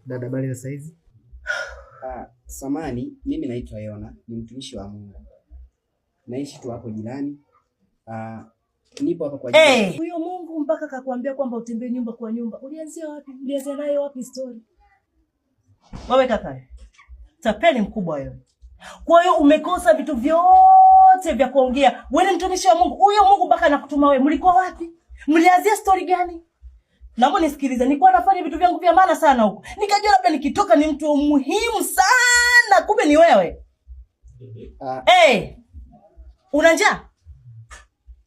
Dada, habari za saizi? Samani, mimi naitwa Yona, ni mtumishi wa Mungu. Naishi tu hapo jirani. Nipo hapa kwa ajili. Huyo Mungu mpaka kakuambia kwamba utembee nyumba kwa nyumba. Ulianzia wapi? Ulianzia nayo wapi story? Wewe kaka. Tapeli mkubwa wewe. Kwa hiyo umekosa vitu vyote vya kuongea. Wewe ni mtumishi wa Mungu. Huyo Mungu mpaka anakutuma wewe. Mlikuwa wapi? Mlianzia story gani? Naomba nisikilize. Nilikuwa nafanya vitu vyangu vya maana sana huko. Nikajua labda nikitoka ni mtu muhimu sana. Kumbe ni wewe. Una njaa?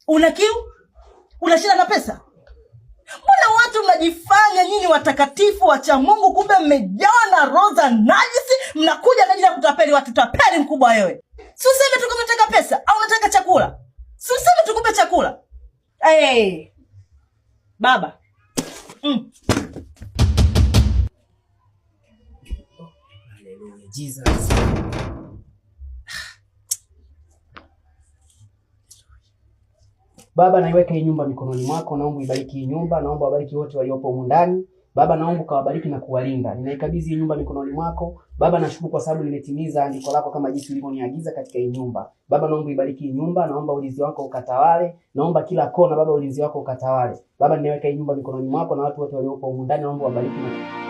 Una kiu? Una shida na pesa? Mbona watu mnajifanya nyinyi watakatifu wacha Mungu, kumbe mmejawa na roho za najisi, mnakuja kwa ajili ya kutapeli watu. Tapeli mkubwa wewe. Si useme tu kama unataka pesa au unataka chakula. Si useme tukupe chakula. Baba. Hallelujah, Jesus. Baba, naiweka hii nyumba mikononi mwako. Naomba ibariki hii nyumba, naomba wabariki wote waliopo humu ndani. Baba, naomba kawabariki na kuwalinda. Ninaikabidhi hii nyumba mikononi mwako. Baba, nashukuru kwa sababu nimetimiza andiko lako kama jinsi ulivyoniagiza katika hii nyumba. Baba, naomba ibariki hii nyumba, naomba ulinzi wako ukatawale. Naomba kila kona Baba ulinzi wako ukatawale. Baba, ninaweka hii nyumba mikononi mwako na watu wote waliopo humu ndani naomba wabariki na